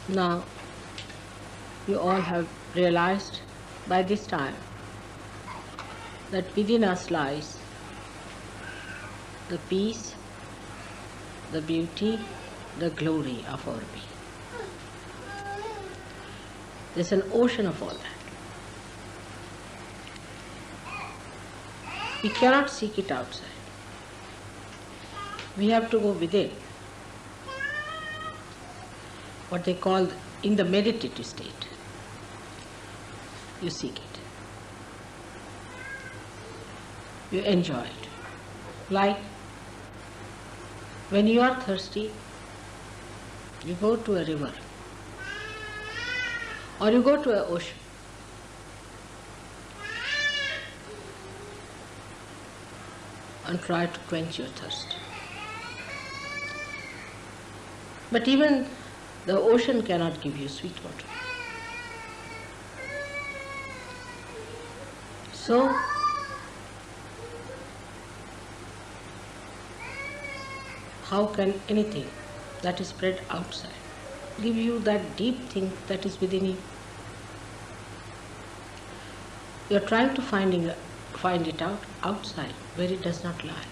Now, you all have realized by this time that within us lies the peace, the beauty, the glory of our being. There's an ocean of all that. We cannot seek it outside. We have to go within. What they call in the meditative state. You seek it. You enjoy it. Like when you are thirsty, you go to a river or you go to an ocean. And try to quench your thirst. But even the ocean cannot give you sweet water. So, how can anything that is spread outside give you that deep thing that is within you? You are trying to find it out outside where it does not lie.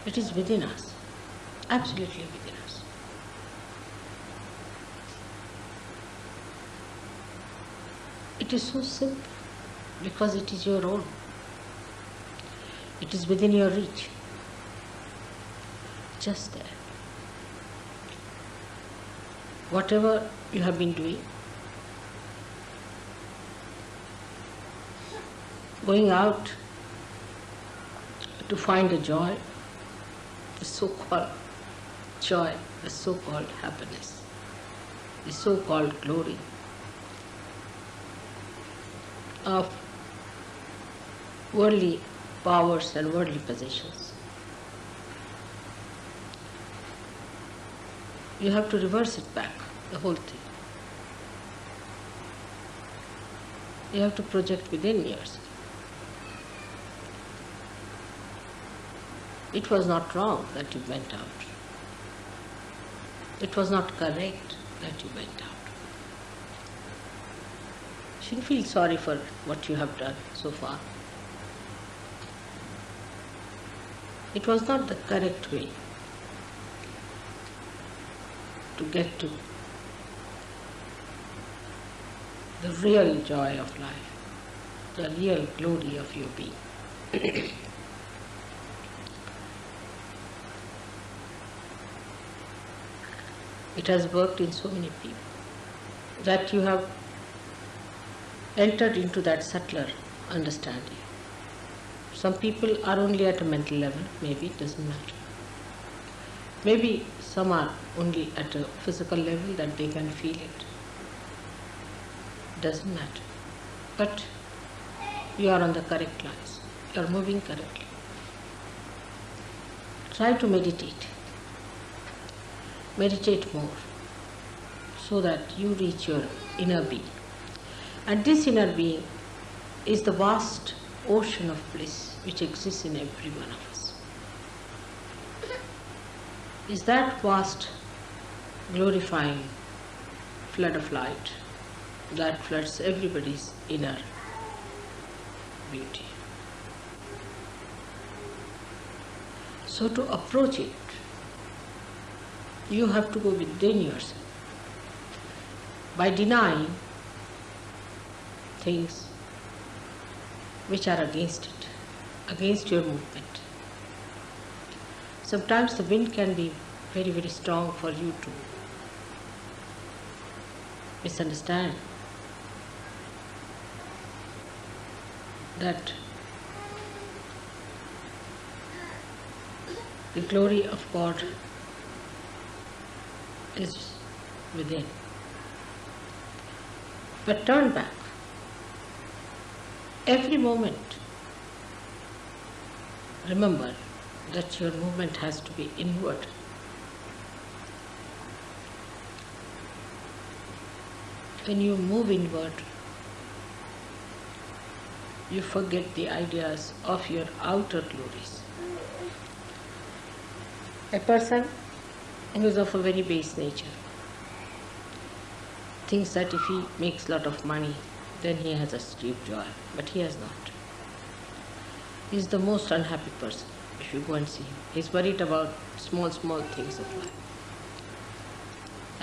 It is within us, absolutely within us. It is so simple because it is your own. It is within your reach, just there. Whatever you have been doing, going out to find a joy, the so-called joy, the so-called happiness, the so-called glory of worldly powers and worldly possessions. You have to reverse it back, the whole thing. You have to project within yourself. It was not wrong that you went out. It was not correct that you went out. You shouldn't feel sorry for what you have done so far. It was not the correct way to get to the real joy of life, the real glory of your being. It has worked in so many people that you have entered into that subtler understanding. Some people are only at a mental level, maybe it doesn't matter. Maybe some are only at a physical level that they can feel it. Doesn't matter. But you are on the correct lines. You are moving correctly. Try to meditate. Meditate more so that you reach your inner being. And this inner being is the vast ocean of bliss which exists in every one of us. Is that vast, glorifying flood of light that floods everybody's inner beauty. So to approach it, you have to go within yourself. By denying things which are against it, against your movement. Sometimes the wind can be very, very strong for you to misunderstand that the glory of God is within. But turn back. Every moment, remember that your movement has to be inward. When you move inward, you forget the ideas of your outer glories. A person who is of a very base nature thinks that if he makes a lot of money, then he has achieved joy, but he has not. He is the most unhappy person if you go and see him. He is worried about small things of life.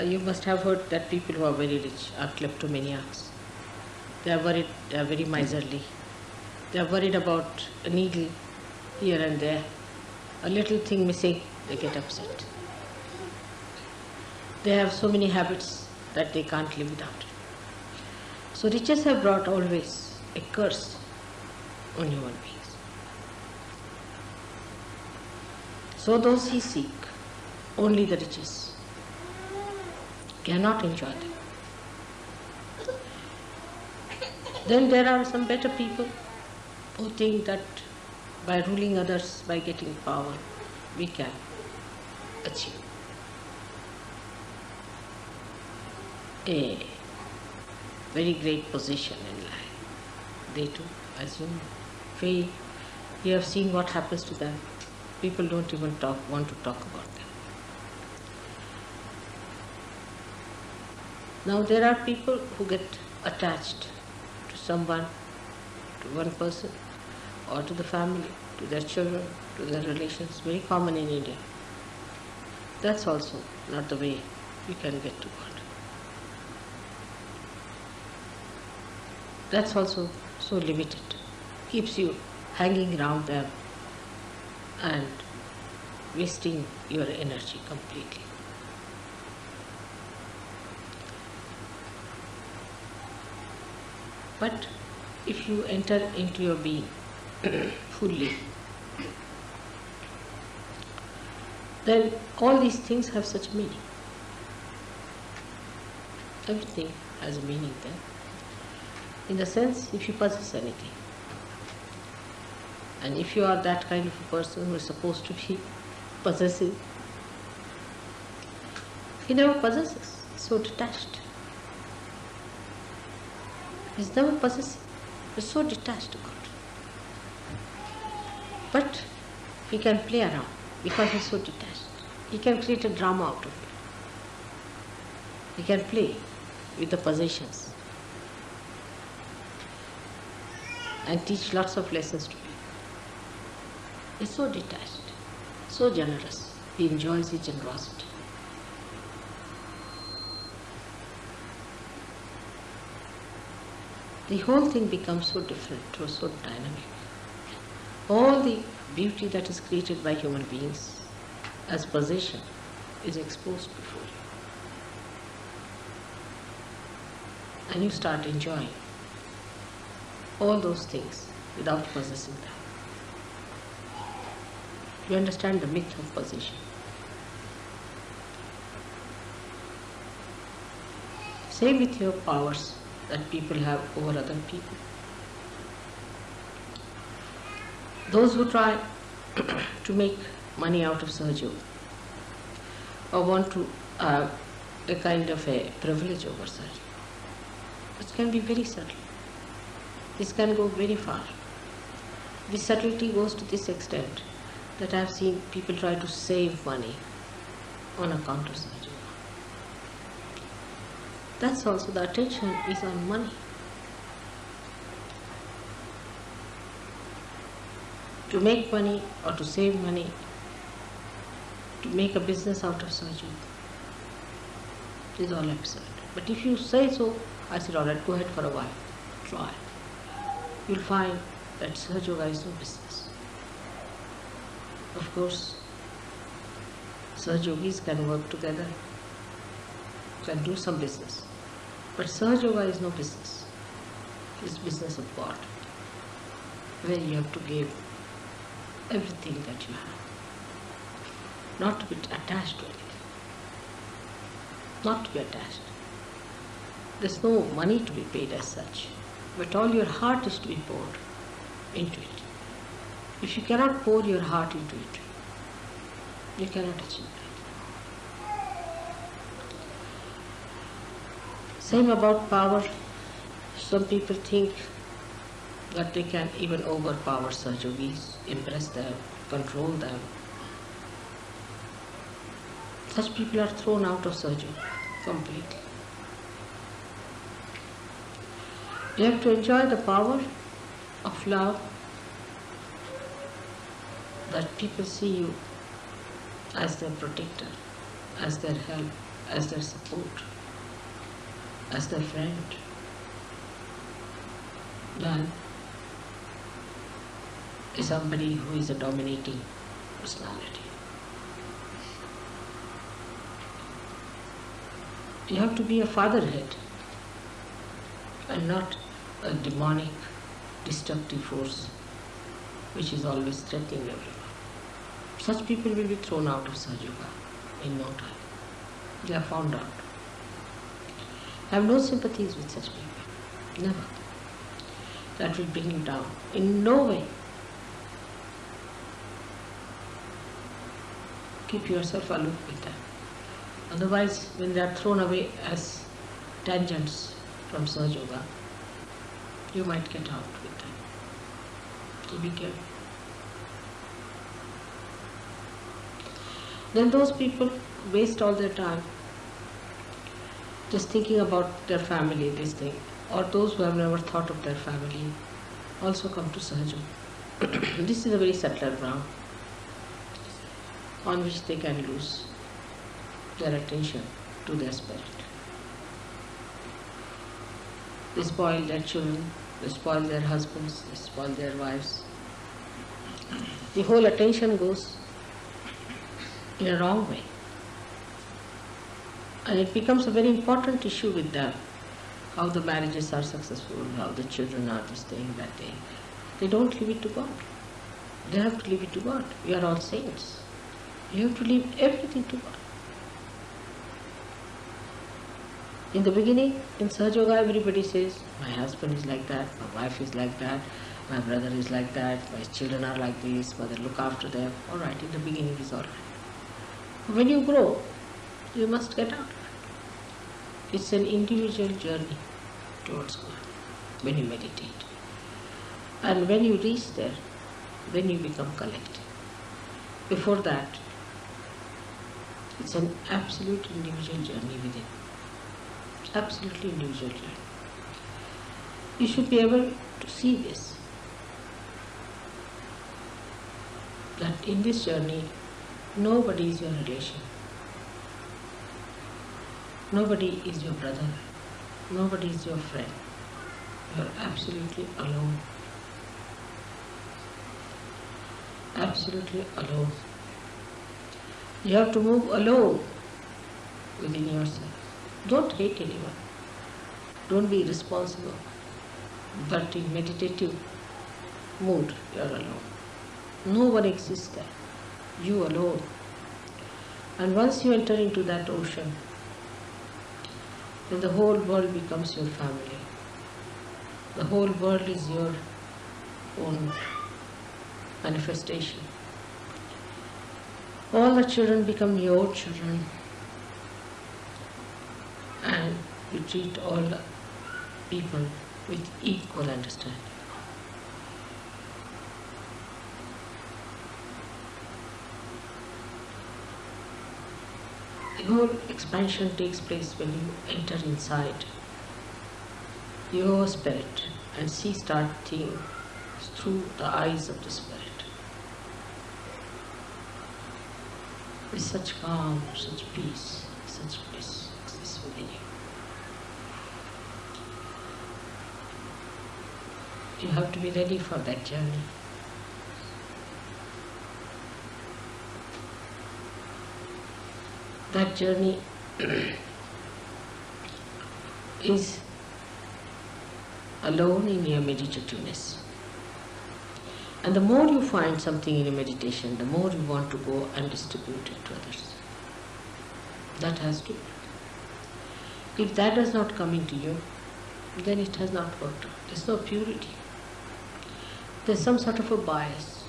You must have heard that people who are very rich are kleptomaniacs. They are worried, they are very miserly. They are worried about a needle here and there. A little thing missing, they get upset. They have so many habits that they can't live without it. So riches have brought always a curse on human beings. So those who seek only the riches cannot enjoy them. Then there are some better people who think that by ruling others, by getting power, we can achieve a very great position in life. They too, as you fail, you have seen what happens to them. People don't even want to talk about them. Now there are people who get attached to someone, to one person, or to the family, to their children, to their relations, very common in India. That's also not the way you can get to God. That's also so limited, keeps you hanging around them and wasting your energy completely. But if you enter into your being fully, then all these things have such meaning. Everything has a meaning then. In the sense, if you possess anything, and if you are that kind of a person who is supposed to be possessive, he never possesses, he's so detached. He's never possessive, he's so detached about it. But he can play around because he's so detached. He can create a drama out of it. He can play with the possessions and teach lots of lessons to people. He's so detached, so generous. He enjoys his generosity. The whole thing becomes so different, so dynamic. All the beauty that is created by human beings as possession is exposed before you. And you start enjoying all those things without possessing them. You understand the myth of possession. Same with your powers that people have over other people. Those who try to make money out of Sahaja or want to have a kind of a privilege over Sahaja, this can be very subtle. This can go very far. The subtlety goes to this extent that I have seen people try to save money on account of Sahaja. That's also, the attention is on money. To make money or to save money, to make a business out of Sahaja, is all absurd. But if you say so, I said, all right, go ahead for a while, try. You'll find that Sahaja Yoga is no business. Of course, Sahaja Yogis can work together, can do some business. But Sahaja Yoga is no business. It's business of God, where you have to give everything that you have. Not to be attached to anything. Not to be attached. There's no money to be paid as such, but all your heart is to be poured into it. If you cannot pour your heart into it, you cannot achieve it. Same about power. Some people think that they can even overpower Sahajogis, impress them, control them. Such people are thrown out of Sahaja completely. You have to enjoy the power of love, that people see you as their protector, as their help, as their support, as their friend, than somebody who is a dominating personality. You have to be a fatherhead and not a demonic, destructive force which is always threatening everyone. Such people will be thrown out of Sahaja in no time. They are found out. I have no sympathies with such people. Never. That will bring you down. In no way. Keep yourself aloof with them. Otherwise, when they are thrown away as tangents from Sahaja, you might get out with them. So be careful. Then those people waste all their time just thinking about their family, this thing. Or those who have never thought of their family also come to Sahaja. This is a very subtler ground on which they can lose their attention to their spirit. They spoil their children, they spoil their husbands, they spoil their wives. The whole attention goes in a wrong way. And it becomes a very important issue with them, how the marriages are successful, how the children are this thing, that thing. They don't leave it to God. They have to leave it to God. We are all saints. You have to leave everything to God. In the beginning, in Sahaja Yoga, everybody says, my husband is like that, my wife is like that, my brother is like that, my children are like this, mother look after them. All right, in the beginning is all right. When you grow, you must get out of it. It's an individual journey towards God when you meditate. And when you reach there, then you become collective. Before that, it's an absolute individual journey within. Absolutely individual journey. You should be able to see this. That in this journey, nobody is your relation. Nobody is your brother. Nobody is your friend. You are absolutely alone. Absolutely alone. You have to move alone within yourself. Don't hate anyone. Don't be irresponsible. But in meditative mood, you are alone. No one exists there. You alone. And once you enter into that ocean, then the whole world becomes your family. The whole world is your own manifestation. All the children become your children, and you treat all the people with equal understanding. The whole expansion takes place when you enter inside your spirit and start seeing through the eyes of the spirit. With such calm, such peace, such bliss exists within you. You have to be ready for that journey. That journey is alone in your meditativeness. And the more you find something in your meditation, the more you want to go and distribute it to others. That has to be. If that does not come into you, then it has not worked out. There's no purity. There's some sort of a bias.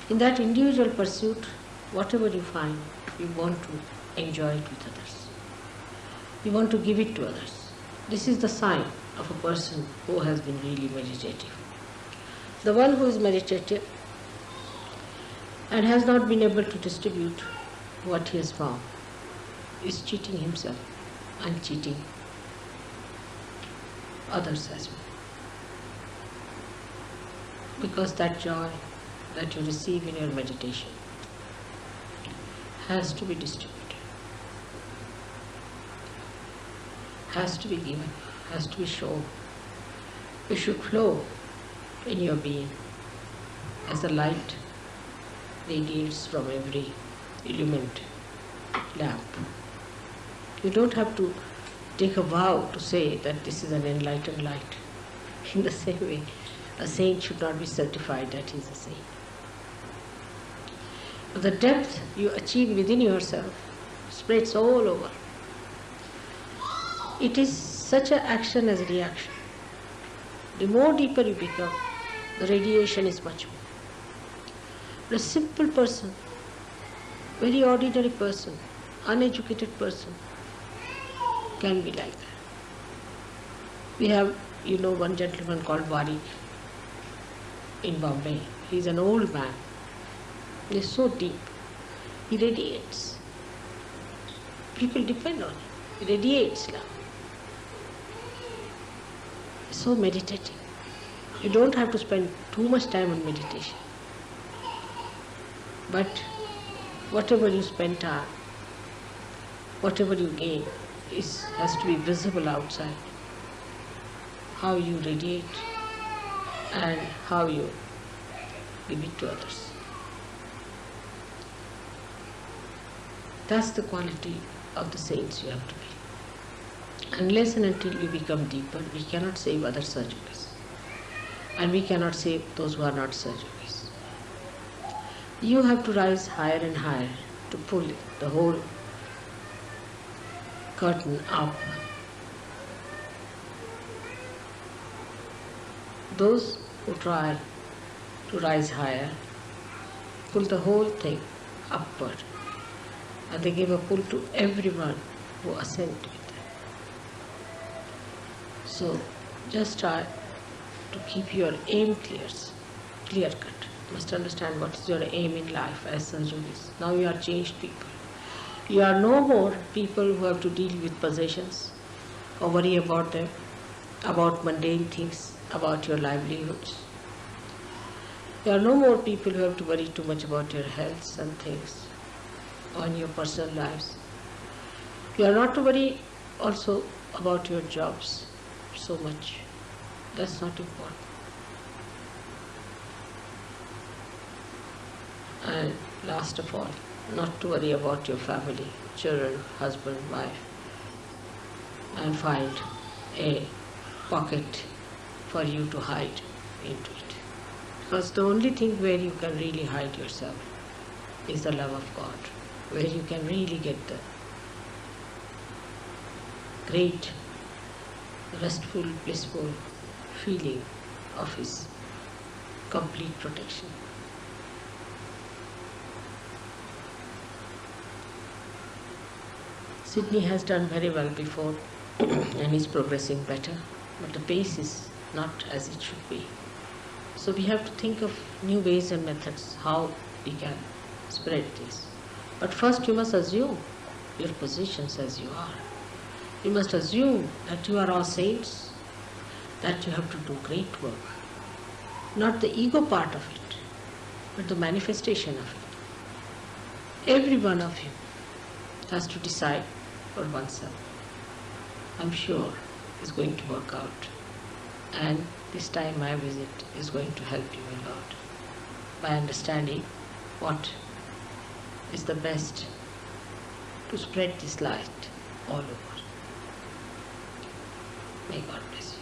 In that individual pursuit, whatever you find, you want to enjoy it with others. You want to give it to others. This is the sign of a person who has been really meditative. The one who is meditative and has not been able to distribute what he has found is cheating himself and cheating others as well. Because that joy that you receive in your meditation has to be distributed, has to be given, has to be shown. It should flow in your being as the light radiates from every illumined lamp. You don't have to take a vow to say that this is an enlightened light. In the same way, a saint should not be certified that he is a saint. But the depth you achieve within yourself spreads all over. It is such an action as a reaction. The more deeper you become, the radiation is much more. A simple person, very ordinary person, uneducated person can be like that. We have, one gentleman called Varik in Bombay. He's an old man. He's so deep. He radiates. People depend on him. He radiates love. So meditative. You don't have to spend too much time on meditation. But whatever you spend time, whatever you gain, has to be visible outside. How you radiate and how you give it to others. That's the quality of the saints you have to be. Unless and until you become deeper, we cannot save other surgeries. And we cannot save those who are not surgeries. You have to rise higher and higher to pull the whole curtain up. Those who try to rise higher pull the whole thing upward, and they give a pull to everyone who ascend with them. So just try to keep your aim clear cut. You must understand what is your aim in life as surgeons. Now you are changed people. You are no more people who have to deal with possessions or worry about them, about mundane things, about your livelihoods. You are no more people who have to worry too much about your health and things on your personal lives. You are not to worry also about your jobs so much. That's not important. And last of all, not to worry about your family, children, husband, wife, and find a pocket for you to hide into it. Because the only thing where you can really hide yourself is the love of God, where you can really get the great, restful, blissful feeling of His complete protection. Sydney has done very well before and is progressing better, but the pace is not as it should be. So we have to think of new ways and methods how we can spread this. But first you must assume your positions as you are. You must assume that you are all saints, that you have to do great work. Not the ego part of it, but the manifestation of it. Every one of you has to decide for oneself. I'm sure it's going to work out. And this time my visit is going to help you a lot by understanding what is the best to spread this light all over. May God bless you.